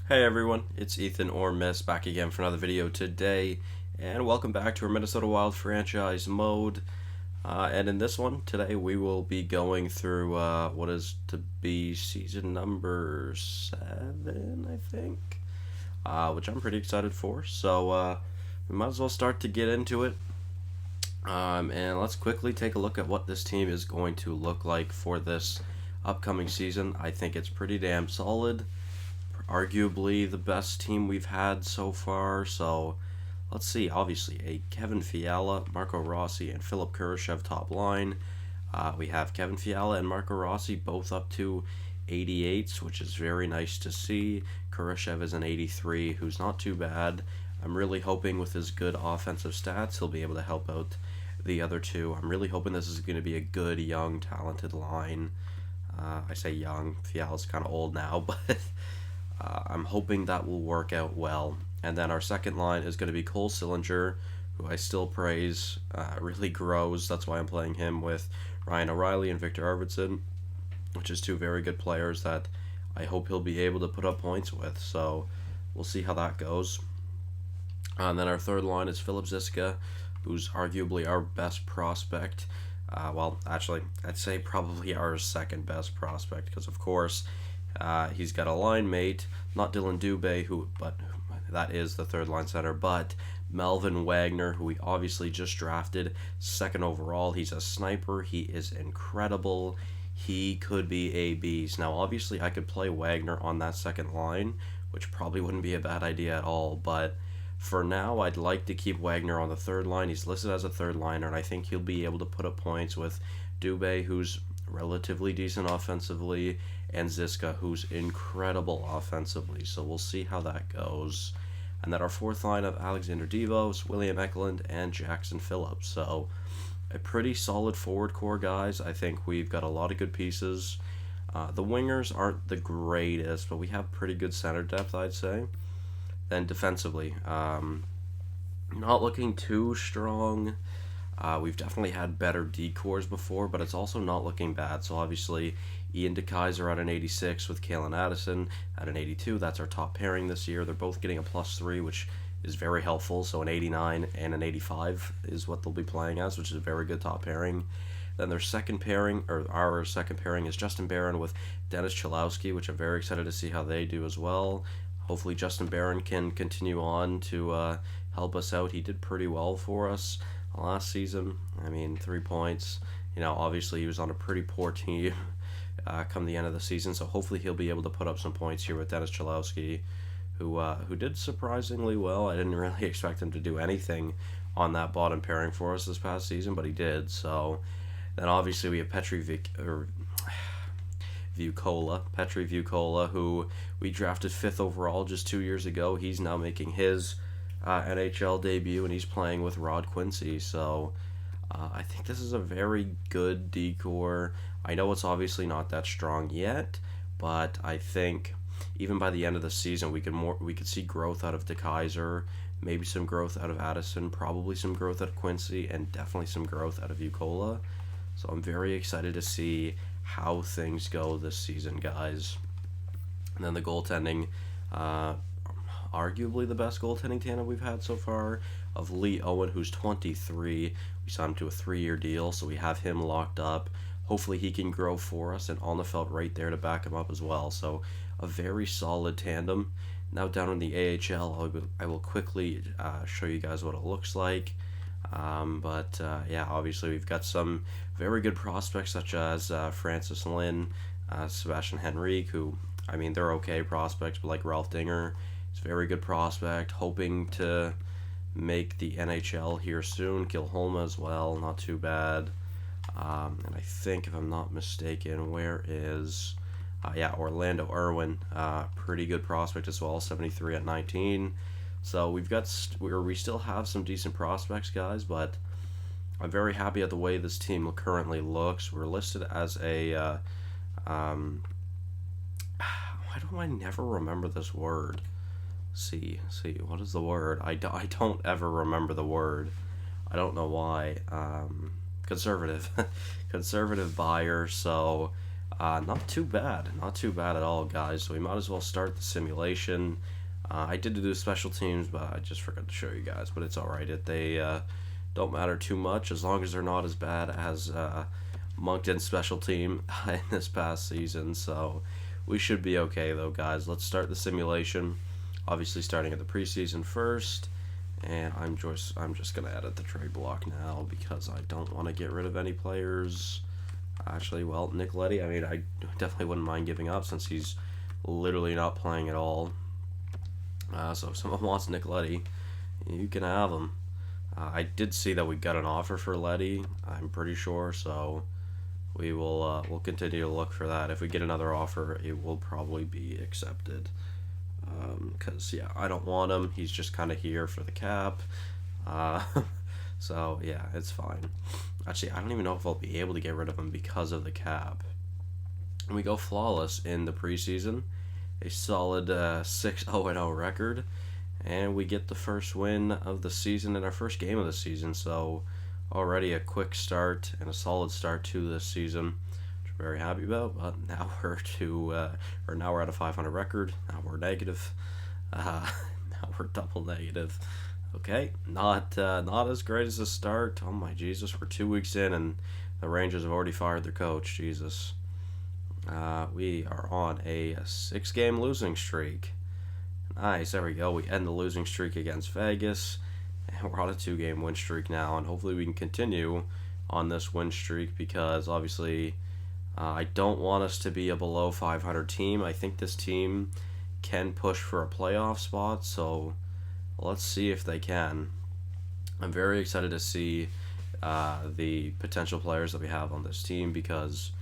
Hey everyone, it's Ethan or Miss back again for another video today, and welcome back to our Minnesota Wild franchise mode. And in this one today, we will be going through what is to be season number 7, I think, which I'm pretty excited for. So we might as well start to get into it. And let's quickly take a look at what this team is going to look like for this upcoming season. I think it's pretty damn solid. Arguably the best team we've had so far. So let's see. Obviously, a Kevin Fiala, Marco Rossi, and Philip Kurashev top line. We have Kevin Fiala and Marco Rossi both up to 88s, which is very nice to see. Kurashev is an 83, who's not too bad. I'm really hoping with his good offensive stats, he'll be able to help out the other two. I'm really hoping this is going to be a good, young, talented line. I say young. Fiala's kind of old now, but I'm hoping that will work out well. And then our second line is going to be Cole Sillinger, who I still praise, really grows. That's why I'm playing him with Ryan O'Reilly and Victor Arvidsson, which is two very good players that I hope he'll be able to put up points with. So we'll see how that goes. And then our third line is Filip Ziska, who's arguably our best prospect. Well, actually, I'd say probably our second best prospect, because of course he's got a line mate, not Dylan Dubé, but that is the third line center, but Melvin Wagner, who we obviously just drafted second overall. He's a sniper. He is incredible. He could be a beast. Now, obviously, I could play Wagner on that second line, which probably wouldn't be a bad idea at all, but for now, I'd like to keep Wagner on the third line. He's listed as a third liner, and I think he'll be able to put up points with Dubé, who's relatively decent offensively, and Ziska, who's incredible offensively. So we'll see how that goes. And then our fourth line of Alexander Devos, William Eklund, and Jackson Phillips. So a pretty solid forward core, guys. I think we've got a lot of good pieces. The wingers aren't the greatest, but we have pretty good center depth, I'd say. Then defensively, not looking too strong. We've definitely had better D-cores before, but it's also not looking bad. So obviously, Ian DeKeyser at an 86 with Kalen Addison at an 82. That's our top pairing this year. They're both getting a +3, which is very helpful. So an 89 and an 85 is what they'll be playing as, which is a very good top pairing. Then their second pairing, or our second pairing, is Justin Barron with Dennis Cholowski, which I'm very excited to see how they do as well. Hopefully Justin Barron can continue on to help us out. He did pretty well for us last season. I mean, 3 points. Obviously he was on a pretty poor team come the end of the season, so hopefully he'll be able to put up some points here with Dennis Cholowski, who did surprisingly well. I didn't really expect him to do anything on that bottom pairing for us this past season, but he did. So then obviously we have Petri Vukola, who we drafted 5th overall just 2 years ago. He's now making his NHL debut, and he's playing with Rod Quincy. So I think this is a very good D-core. I know it's obviously not that strong yet, but I think even by the end of the season, we could see growth out of DeKeyser, maybe some growth out of Addison, probably some growth out of Quincy, and definitely some growth out of Vukola. So I'm very excited to see how things go this season, guys. And then the goaltending, arguably the best goaltending tandem we've had so far, of Lee Owen, who's 23. We signed him to a 3-year deal, so we have him locked up. Hopefully he can grow for us, and Alnefelt right there to back him up as well. So a very solid tandem. Now down in the AHL, I will quickly show you guys what it looks like. Yeah, obviously we've got some very good prospects such as Francis Lynn, Sebastian Henrique, who, I mean, they're okay prospects, but like Ralph Dinger, he's a very good prospect, hoping to make the NHL here soon. Kilholma as well, not too bad. And I think, if I'm not mistaken, where is... Orlando Irwin, pretty good prospect as well, 73 at 19. So we still have some decent prospects, guys, but I'm very happy at the way this team currently looks. We're listed as a... why do I never remember this word? See, what is the word? I don't ever remember the word. I don't know why. Conservative. Conservative buyer, so Not too bad. Not too bad at all, guys. So we might as well start the simulation. I did do special teams, but I just forgot to show you guys. But it's alright. They don't matter too much as long as they're not as bad as Moncton's special team in this past season. So we should be okay, though, guys. Let's start the simulation. Obviously, starting at the preseason first. And I'm just gonna edit the trade block now because I don't want to get rid of any players. Actually, well, Nick Leddy, I mean, I definitely wouldn't mind giving up since he's literally not playing at all. So if someone wants Nick Leddy, you can have him. I did see that we got an offer for Leddy, I'm pretty sure, so we'll continue to look for that. If we get another offer, it will probably be accepted. Because, yeah, I don't want him. He's just kind of here for the cap. So, yeah, it's fine. Actually, I don't even know if I'll be able to get rid of him because of the cap. And we go flawless in the preseason. A solid 6-0-0 record. And we get the first win of the season in our first game of the season. So, already a quick start and a solid start to this season. Very happy about, but now now we're at a 500 record. Now we're negative. Now we're double negative. Okay, not as great as the start. Oh my Jesus, we're 2 weeks in and the Rangers have already fired their coach. Jesus. We are on a 6-game losing streak. Nice, there we go. We end the losing streak against Vegas, and we're on a 2-game win streak now. And hopefully we can continue on this win streak because obviously. I don't want us to be a below 500 team. I think this team can push for a playoff spot, so let's see if they can. I'm very excited to see the potential players that we have on this team because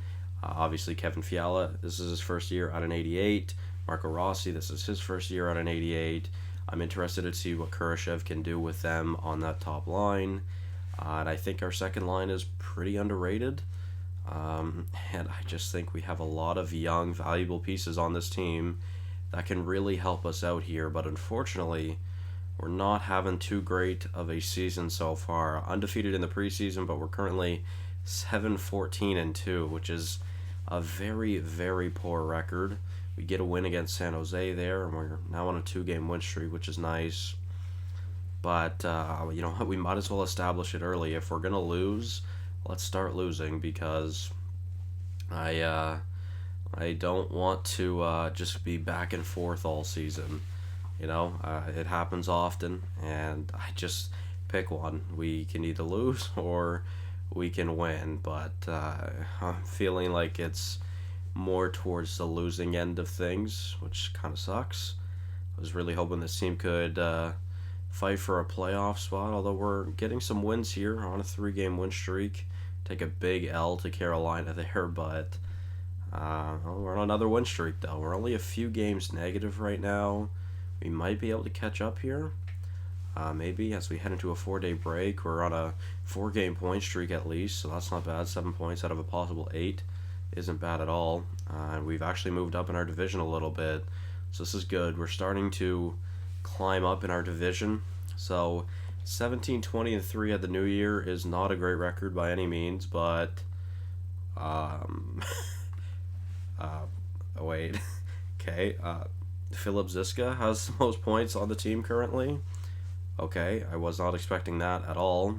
obviously Kevin Fiala, this is his first year at an 88. Marco Rossi, this is his first year at an 88. I'm interested to see what Kurashev can do with them on that top line. And I think our second line is pretty underrated. And I just think we have a lot of young, valuable pieces on this team that can really help us out here. But unfortunately, we're not having too great of a season so far. Undefeated in the preseason, but we're currently 7-14-2, which is a very, very poor record. We get a win against San Jose there, and we're now on a 2-game win streak, which is nice. But, you know what, we might as well establish it early. If we're going to lose, let's start losing because I don't want to just be back and forth all season. You know, it happens often, and I just pick one. We can either lose or we can win, but I'm feeling like it's more towards the losing end of things, which kind of sucks. I was really hoping this team could fight for a playoff spot, although we're getting some wins here on a 3-game win streak. Take a big L to Carolina there, but we're on another win streak, though. We're only a few games negative right now. We might be able to catch up here. Maybe as we head into a 4-day break. We're on a 4-game point streak at least, so that's not bad. 7 points out of a possible 8 isn't bad at all. And we've actually moved up in our division a little bit, so this is good. We're starting to climb up in our division. So 17-20-3 at the new year is not a great record by any means, but wait. Okay, Philip Ziska has the most points on the team currently. Okay, I was not expecting that at all.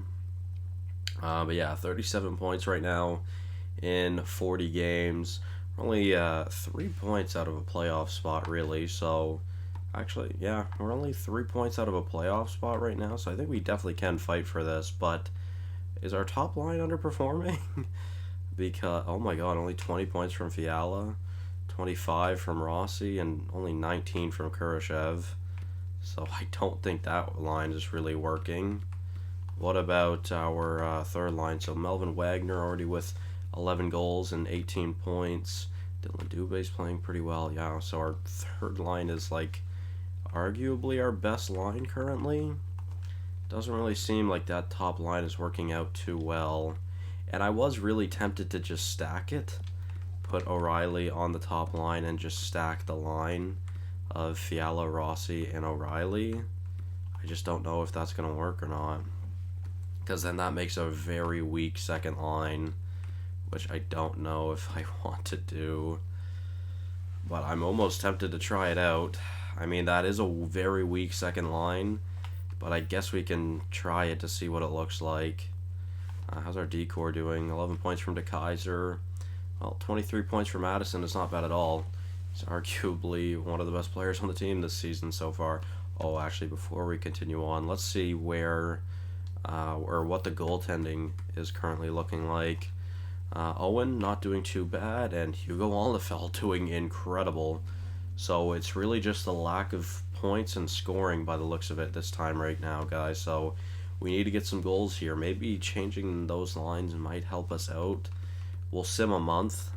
But yeah, 37 points right now in 40 games. We're only 3 points out of a playoff spot, really. So, actually, yeah, we're only 3 points out of a playoff spot right now. So I think we definitely can fight for this. But is our top line underperforming? Because, oh my god, only 20 points from Fiala, 25 from Rossi, and only 19 from Kurashev. So I don't think that line is really working. What about our third line? So Melvin Wagner already with 11 goals and 18 points. Dylan Dubé's playing pretty well. Yeah, so our third line is like arguably our best line currently. Doesn't really seem like that top line is working out too well. And I was really tempted to just stack it. Put O'Reilly on the top line and just stack the line of Fiala, Rossi, and O'Reilly. I just don't know if that's going to work or not. Because then that makes a very weak second line which I don't know if I want to do, but I'm almost tempted to try it out. I mean, that is a very weak second line, but I guess we can try it to see what it looks like. How's our decor doing? 11 points from DeKaiser. Well, 23 points from Madison is not bad at all. He's arguably one of the best players on the team this season so far. Oh, actually, before we continue on, let's see where or what the goaltending is currently looking like. Owen not doing too bad, and Hugo Alnefeld doing incredible. So it's really just the lack of points and scoring by the looks of it this time right now, guys. So we need to get some goals here. Maybe changing those lines might help us out. We'll sim a month.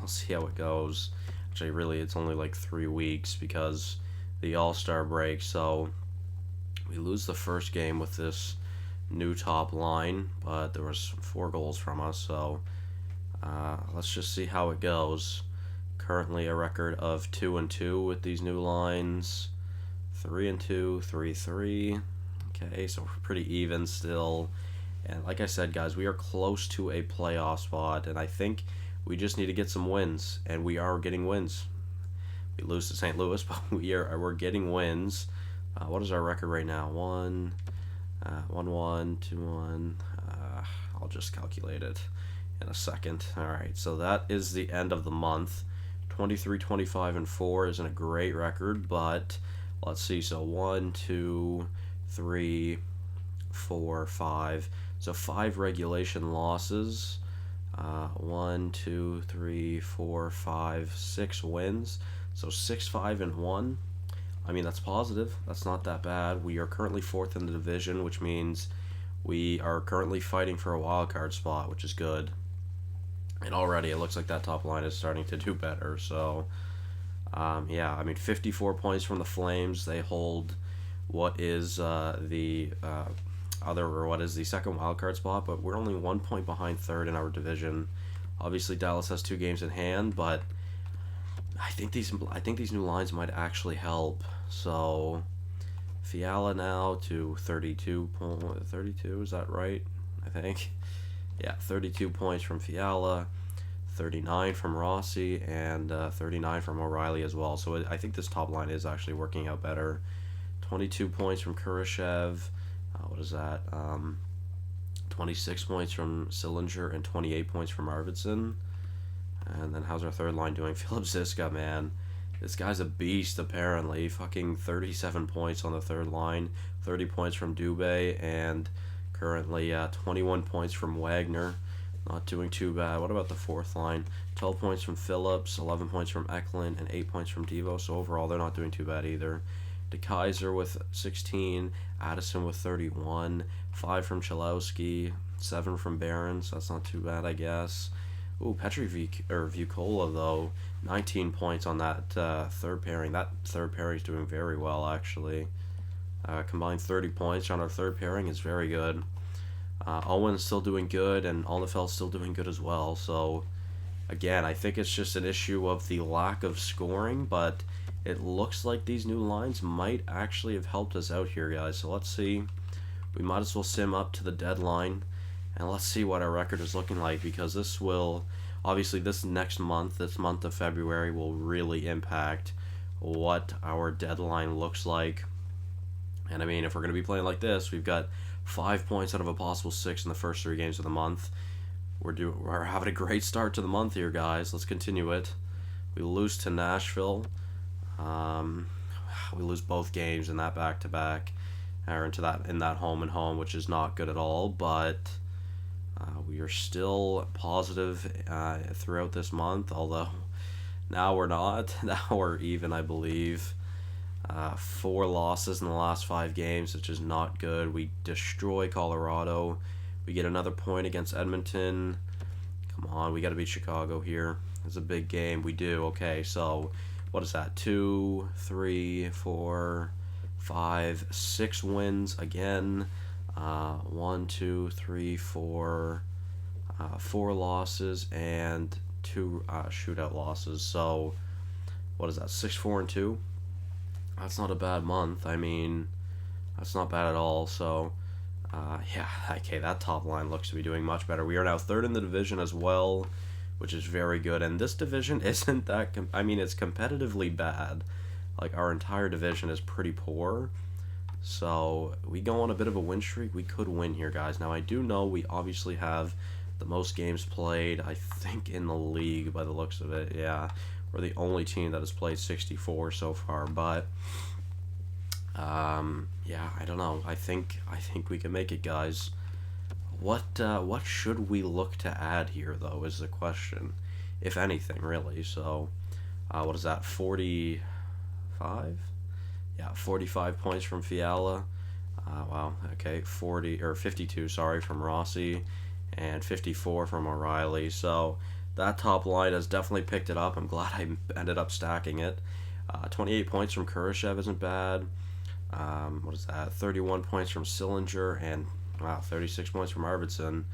I'll see how it goes. Actually, really, it's only like 3 weeks because the All-Star break. So we lose the first game with this new top line, but there was 4 goals from us. So let's just see how it goes. Currently a record of 2-2 with these new lines. 3-2, 3-3. Okay, so we're pretty even still. And like I said, guys, we are close to a playoff spot, and I think we just need to get some wins, and we are getting wins. We lose to St. Louis, but we're getting wins. What is our record right now? 1-1, 2-1. I'll just calculate it in a second. All right, so that is the end of the month. 23, 25, and 4 isn't a great record, but let's see. So 1, 2, 3, 4, 5. So 5 regulation losses. 1, 2, 3, 4, 5, 6 wins. So 6, 5, and 1. I mean, that's positive. That's not that bad. We are currently 4th in the division, which means we are currently fighting for a wild card spot, which is good. And already it looks like that top line is starting to do better. So, yeah, I mean, 54 points from the Flames. They hold what is the second wild card spot, but we're only 1 point behind third in our division. Obviously, Dallas has 2 games in hand, but I think these new lines might actually help. So, Fiala now to 32, is that right? I think. Yeah, 32 points from Fiala, 39 from Rossi, and 39 from O'Reilly as well. So I think this top line is actually working out better. 22 points from Kurashev. What is that? 26 points from Sillinger and 28 points from Arvidsson. And then how's our third line doing? Philip Ziska, man. This guy's a beast, apparently. Fucking 37 points on the third line, 30 points from Dubé, and currently 21 points from Wagner. Not doing too bad. What about the fourth line? 12 points from Phillips, 11 points from Eklund, and 8 points from Devo. So overall, they're not doing too bad either. DeKaiser with 16, Addison with 31, 5 from Chalowski, 7 from Barons. That's not too bad, I guess. Ooh, Petri Vukola, though, 19 points on that third pairing. That third pairing is doing very well, actually. Combined 30 points on our third pairing is very good. Owen's still doing good, and Alnefeld's still doing good as well. So, again, I think it's just an issue of the lack of scoring, but it looks like these new lines might actually have helped us out here, guys. So let's see. We might as well sim up to the deadline, and let's see what our record is looking like, because this will, obviously this month of February, will really impact what our deadline looks like. And I mean, if we're going to be playing like this, we've got 5 points out of a possible 6 in the first 3 games of the month. We're having a great start to the month here, guys. Let's continue it. We lose to Nashville. We lose both games in that back-to-back, or in that home and home, which is not good at all. But we are still positive throughout this month, although now we're not. Now we're even, I believe. 4 losses in the last 5 games, which is not good. We destroy Colorado. We get another point against Edmonton. Come on, we got to beat Chicago here. It's a big game. We do. Okay, so what is that? 2, 3, 4, 5, 6 wins again. 1, 2, 3, 4, 4 losses and 2 shootout losses. So what is that? 6, 4, and 2. That's not a bad month. I mean, that's not bad at all. So Yeah, okay, that top line looks to be doing much better. We are now third in the division as well, which is very good. And this division isn't that, I mean, it's competitively bad. Like, our entire division is pretty poor. So, we go on a bit of a win streak. We could win here, guys. Now, I do know we obviously have the most games played, I think, in the league by the looks of it. Yeah, we're the only team that has played 64 so far, but yeah, I don't know. I think we can make it, guys. What should we look to add here, though, is the question, if anything, really. So, what is that? 45? Yeah, 45 points from Fiala. Wow. Okay, 52. Sorry, from Rossi, and 54 from O'Reilly. So that top line has definitely picked it up. I'm glad I ended up stacking it. 28 points from Kurashev isn't bad. What is that? 31 points from Sillinger, and wow, 36 points from Arvidsson.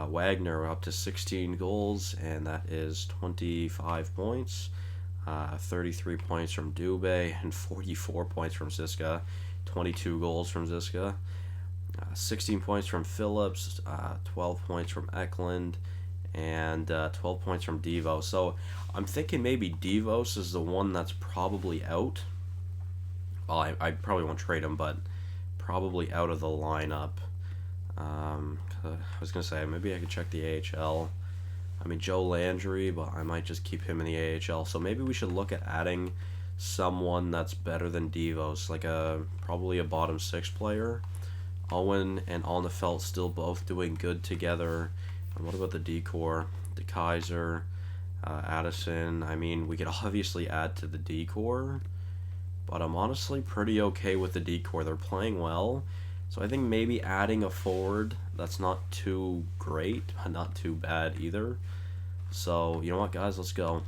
Wagner up to 16 goals, and that is 25 points. 33 points from Dubé, and 44 points from Ziska. 22 goals from Ziska. 16 points from Phillips, 12 points from Eklund, and 12 points from Devo. So I'm thinking maybe Devos is the one that's probably out. Well, I probably won't trade him, but probably out of the lineup. I was going to say, maybe I could check the AHL. I mean, Joe Landry, but I might just keep him in the AHL. So maybe we should look at adding someone that's better than Devos, like probably a bottom six player. Owen and Alnefelt still both doing good together. And what about the decor? De Kaiser, Addison. I mean, we could obviously add to the decor, but I'm honestly pretty okay with the decor. They're playing well. So I think maybe adding a forward that's not too great, but not too bad either. So, you know what, guys? Let's go.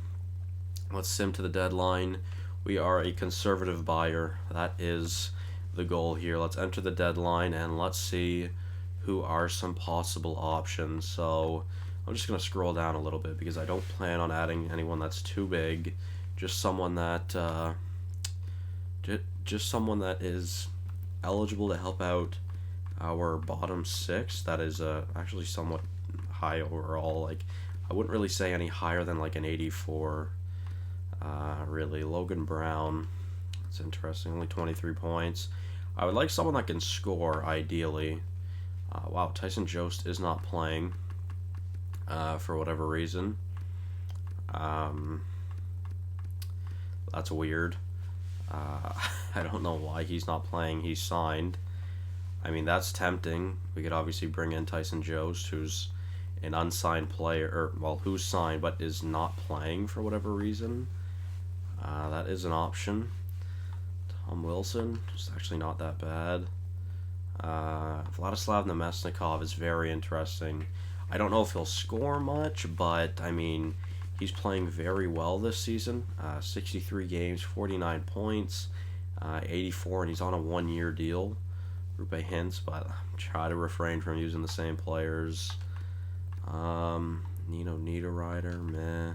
Let's sim to the deadline. We are a conservative buyer. That is the goal here. Let's enter the deadline, and let's see who are some possible options. So I'm just going to scroll down a little bit because I don't plan on adding anyone that's too big. Just someone that is eligible to help out our bottom six. That is actually somewhat high overall. Like, I wouldn't really say any higher than like an 84. Really, Logan Brown. It's interesting. Only 23 points. I would like someone that can score, ideally. Wow, Tyson Jost is not playing for whatever reason. That's weird. I don't know why he's not playing. He's signed. I mean, that's tempting. We could obviously bring in Tyson Jost, who's an unsigned player, or, well, who's signed but is not playing for whatever reason. That is an option. Tom Wilson, it's actually not that bad. Vladislav Nemesnikov is very interesting. I don't know if he'll score much, but, I mean, he's playing very well this season. 63 games, 49 points, 84, and he's on a one-year deal. Rupe Hintz, but try to refrain from using the same players. Nino Niederreiter, meh.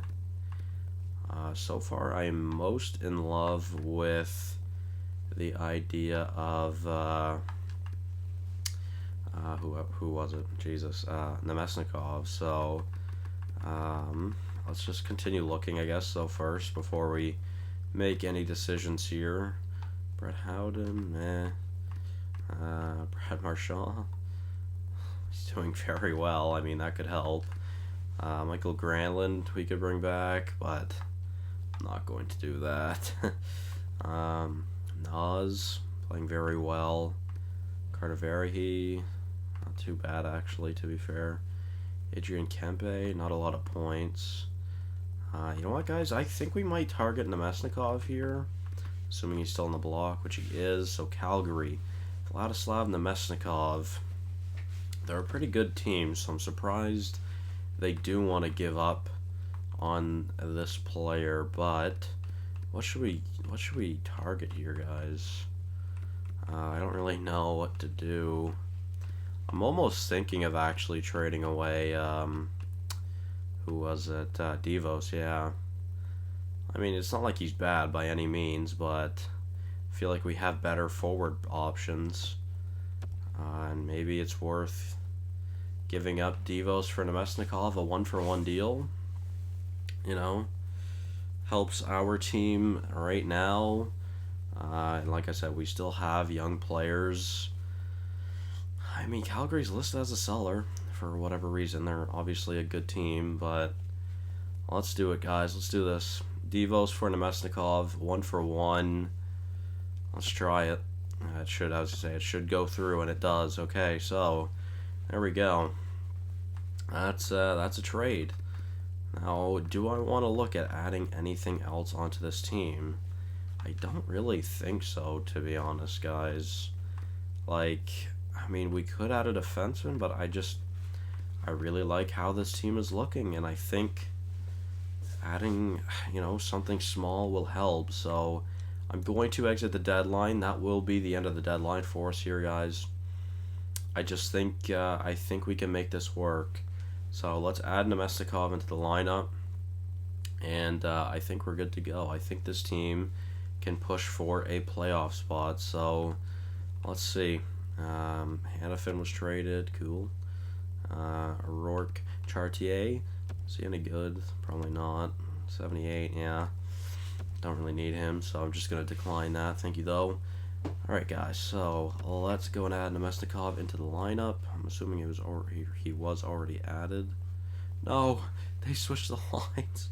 So far, I am most in love with the idea of who was it? Jesus, Nemesnikov. So let's just continue looking, I guess. So first, before we make any decisions here, Brett Howden, meh. Brad Marchand, he's doing very well. I mean, that could help. Michael Granlund we could bring back, but I'm not going to do that. Nas playing very well. Carter Verhey, not too bad actually, to be fair. Adrian Kempe, not a lot of points. You know what, guys? I think we might target Nemesnikov here, assuming he's still in the block, which he is. So Calgary, Vladislav Nemesnikov. They're a pretty good team, so I'm surprised they do want to give up on this player. But what should we target here, guys? I don't really know what to do. I'm almost thinking of actually trading away. Who was it? Devos, yeah. I mean, it's not like he's bad by any means, but I feel like we have better forward options. And maybe it's worth giving up Devos for Nemesnikov, a 1-for-1 deal. You know, helps our team right now. And like I said, we still have young players. I mean, Calgary's listed as a seller for whatever reason. They're obviously a good team, but let's do it, guys. Let's do this. Devos for Nemesnikov, 1-for-1. Let's try it. It should, I was gonna say, it should go through, and it does. Okay, so there we go. That's a trade. Now, do I want to look at adding anything else onto this team? I don't really think so, to be honest, guys. Like, I mean, we could add a defenseman, but I really like how this team is looking, and I think adding, you know, something small will help. So I'm going to exit the deadline. That will be the end of the deadline for us here, guys. I think we can make this work. So let's add Nemesnikov into the lineup, and I think we're good to go. I think this team can push for a playoff spot. So let's see. Hannafin was traded. Cool. Rourke Chartier. Is he any good? Probably not. 78, yeah. Don't really need him, so I'm just going to decline that. Thank you, though. Alright, guys, so let's go and add Nemesnikov into the lineup. I'm assuming he was already added. No, they switched the lines.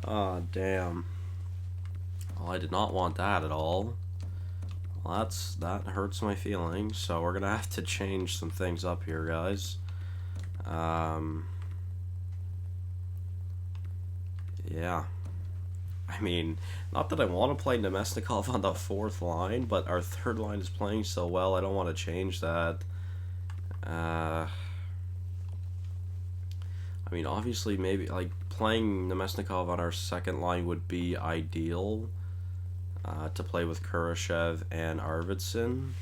Oh, damn. Well, I did not want that at all. Well, that hurts my feelings, so we're going to have to change some things up here, guys. Yeah. I mean, not that I want to play Nemesnikov on the fourth line, but our third line is playing so well, I don't want to change that. I mean, obviously, maybe, like, playing Nemesnikov on our second line would be ideal, to play with Kurashev and Arvidsson,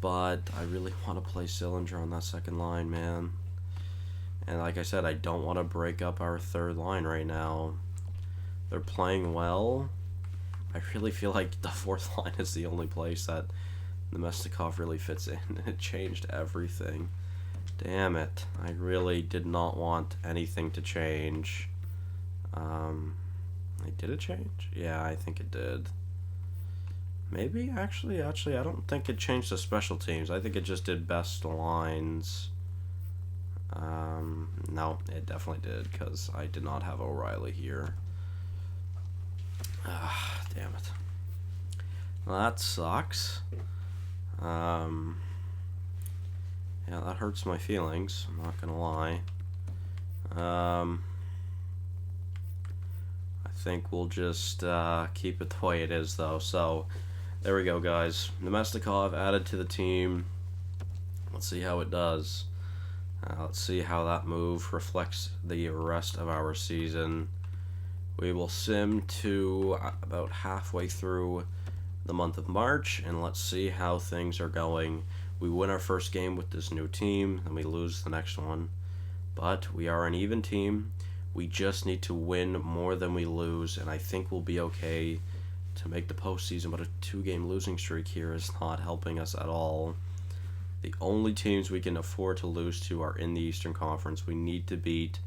but I really want to play Sillinger on that second line, man. And like I said, I don't want to break up our third line right now. They're playing well. I really feel like the fourth line is the only place that Nemesnikov really fits in. It changed everything. Damn it. I really did not want anything to change. Did it change? Yeah, I think it did. Maybe? Actually, I don't think it changed the special teams. I think it just did best lines. No, it definitely did, because I did not have O'Reilly here. Damn it. Well, that sucks. Yeah, that hurts my feelings, I'm not gonna lie. I think we'll just keep it the way it is, though. So, there we go, guys. Nemesnikov added to the team. Let's see how it does. Let's see how that move reflects the rest of our season. We will sim to about halfway through the month of March, and let's see how things are going. We win our first game with this new team, and we lose the next one. But we are an even team. We just need to win more than we lose, and I think we'll be okay to make the postseason, but a 2-game losing streak here is not helping us at all. The only teams we can afford to lose to are in the Eastern Conference. We need to beat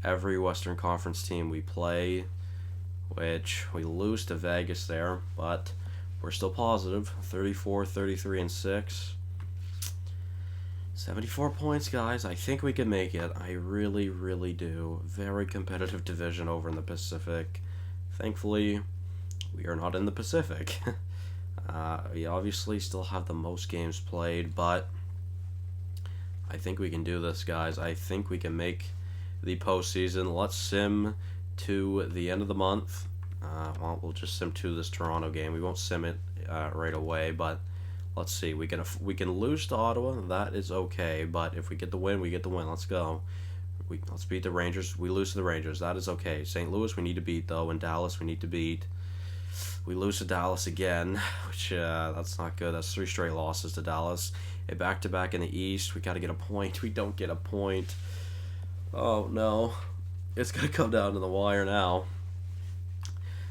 every Western Conference team we play, which we lose to Vegas there, but we're still positive. 34, 33, and 6. 74 points, guys. I think we can make it. I really, really do. Very competitive division over in the Pacific. Thankfully, we are not in the Pacific. We obviously still have the most games played, but I think we can do this, guys. I think we can make the postseason. Let's sim to the end of the month. Well, we'll just sim to this Toronto game. We won't sim it right away, but let's see. We can lose to Ottawa. That is okay, but if we get the win, we get the win. Let's go. Let's beat the Rangers. We lose to the Rangers. That is okay. St. Louis, we need to beat, though, and Dallas, we need to beat. We lose to Dallas again, which that's not good. That's 3 straight losses to Dallas. A back-to-back in the East. We got to get a point. We don't get a point. Oh, no. It's going to come down to the wire now.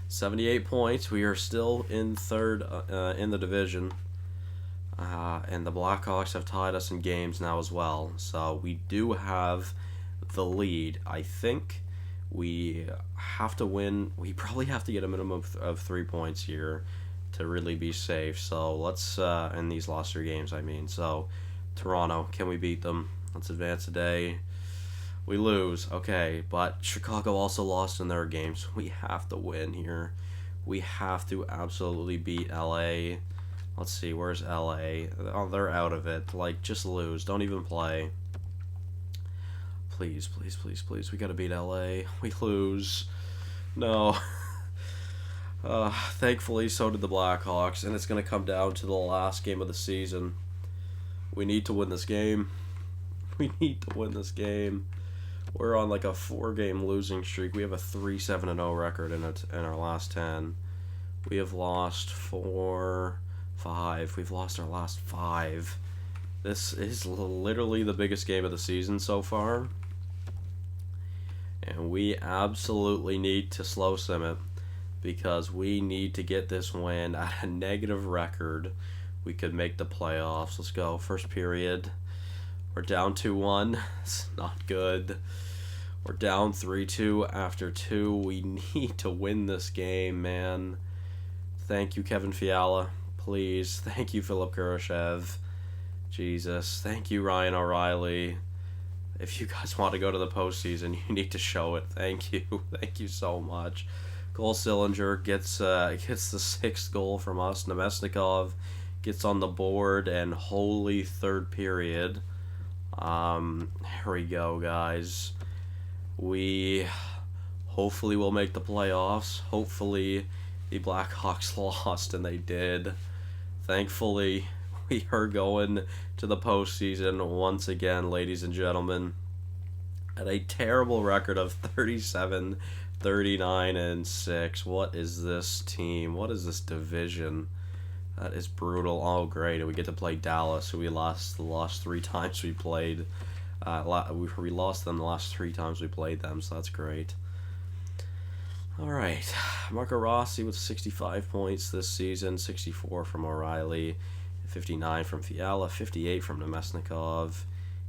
78 points. We are still in third in the division. And the Blackhawks have tied us in games now as well. So we do have the lead. I think we have to win. We probably have to get a minimum of 3 points here to really be safe. So let's, in these last 3 games, I mean. So Toronto, can we beat them? Let's advance today. We lose, okay, but Chicago also lost in their games. We have to win here. We have to absolutely beat LA. Let's see, where's LA? Oh, they're out of it. Like, just lose. Don't even play. Please, please, please, please. We gotta beat LA. We lose. No. Thankfully, so did the Blackhawks, and it's gonna come down to the last game of the season. We need to win this game. We need to win this game. We're on like a 4-game losing streak. We have a 3-7-0 record in our last 10. We have lost 5. We've lost our last 5. This is literally the biggest game of the season so far. And we absolutely need to slow sim it because we need to get this win at a negative record. We could make the playoffs. Let's go. First period. We're down 2-1. It's not good. We're down 3-2 after 2. We need to win this game, man. Thank you, Kevin Fiala. Please. Thank you, Philip Kurashev. Jesus. Thank you, Ryan O'Reilly. If you guys want to go to the postseason, you need to show it. Thank you. Thank you so much. Goal Sillinger gets the 6th goal from us. Nemesnikov gets on the board, and holy third period. Here we go, guys. We hopefully will make the playoffs. Hopefully the Blackhawks lost, and they did. Thankfully, we are going to the postseason once again, ladies and gentlemen, at a terrible record of 37, 39, and 6. What is this team? What is this division? That is brutal. Oh, great. And we get to play Dallas, who we lost the last 3 times we played. We lost them the last 3 times we played them, so that's great. All right. Marco Rossi with 65 points this season, 64 from O'Reilly, 59 from Fiala, 58 from Nemesnikov.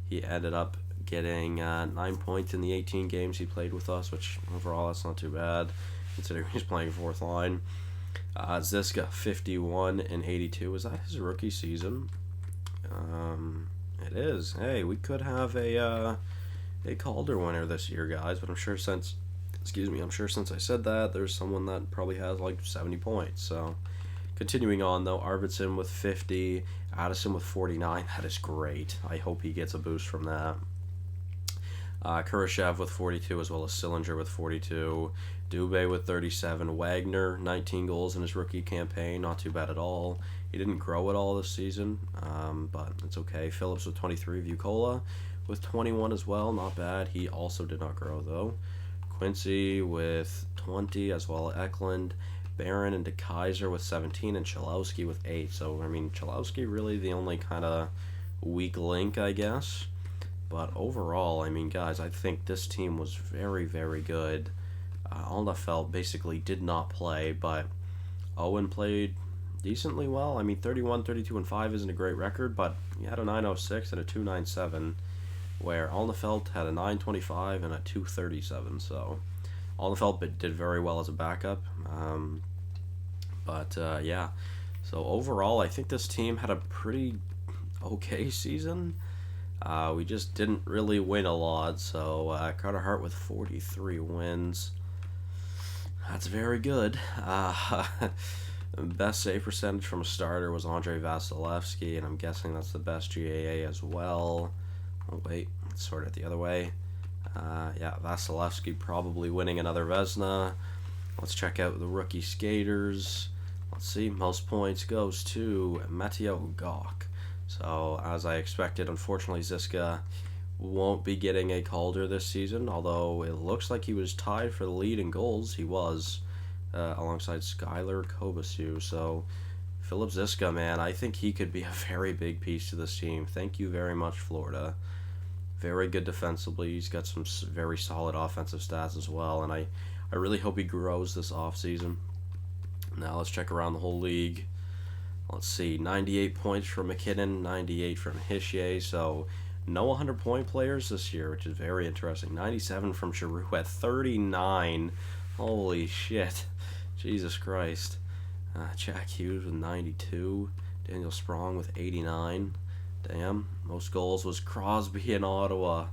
He ended up getting 9 points in the 18 games he played with us, which overall that's not too bad, considering he's playing 4th line. Ziska, 51 and 82. Is that his rookie season? It is. Hey, we could have a Calder winner this year, guys. But I'm sure since I said that, there's someone that probably has like 70 points. So, continuing on though, Arvidsson with 50, Addison with 49. That is great. I hope he gets a boost from that. Kurashev with 42, as well as Sillinger with 42. Dubé with 37. Wagner, 19 goals in his rookie campaign. Not too bad at all. He didn't grow at all this season, but it's okay. Phillips with 23. Vukola with 21 as well. Not bad. He also did not grow, though. Quincy with 20, as well as Eklund. Barron and DeKaiser with 17, and Chalowski with 8. So, I mean, Chalowski really the only kind of weak link, I guess. But overall, I mean, guys, I think this team was very, very good. Alnefelt basically did not play, but Owen played decently well. I mean, 31, 32, and 5 isn't a great record, but he had a 906 and a 297, where Alnefelt had a 925 and a 237. So Alnefelt did very well as a backup. Yeah. So overall, I think this team had a pretty okay season. We just didn't really win a lot. So Carter Hart with 43 wins. That's very good. Best save percentage from a starter was Andrei Vasilevsky, and I'm guessing that's the best GAA as well. Oh, wait, let's sort it the other way. Yeah, Vasilevsky probably winning another Vezina. Let's check out the rookie skaters. Let's see, most points goes to Matteo Gauck. So, as I expected, unfortunately, Ziska won't be getting a Calder this season, although it looks like he was tied for the lead in goals. He was, alongside Skylar Kovacic. So, Philip Ziska, man, I think he could be a very big piece to this team. Thank you very much, Florida. Very good defensively. He's got some very solid offensive stats as well, and I really hope he grows this offseason. Now let's check around the whole league. Let's see, 98 points from McKinnon, 98 from Hischier, so no 100-point players this year, which is very interesting. 97 from Giroux at 39. Holy shit. Jesus Christ. Jack Hughes with 92. Daniel Sprong with 89. Damn. Most goals was Crosby in Ottawa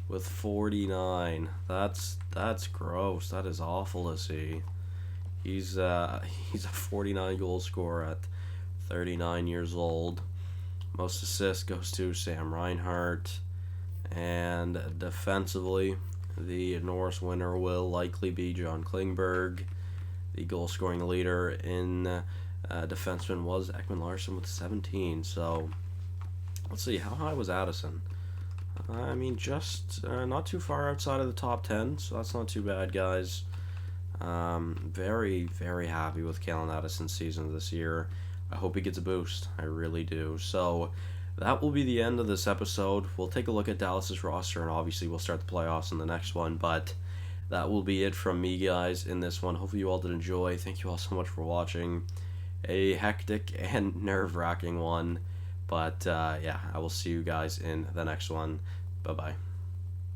with 49. That's gross. That is awful to see. He's a 49 goal scorer at 39 years old. Most assists goes to Sam Reinhart. And defensively, the Norris winner will likely be John Klingberg. The goal scoring leader in defenseman was Ekman Larsson with 17. So let's see, how high was Addison? I mean, just not too far outside of the top 10, so that's not too bad, guys. Very, very happy with Calen Addison's season this year. I hope he gets a boost. I really do. So that will be the end of this episode. We'll take a look at Dallas's roster, and obviously we'll start the playoffs in the next one, but that will be it from me, guys, in this one. Hopefully you all did enjoy. Thank you all so much for watching. A hectic and nerve-wracking one, but yeah, I will see you guys in the next one. Bye-bye.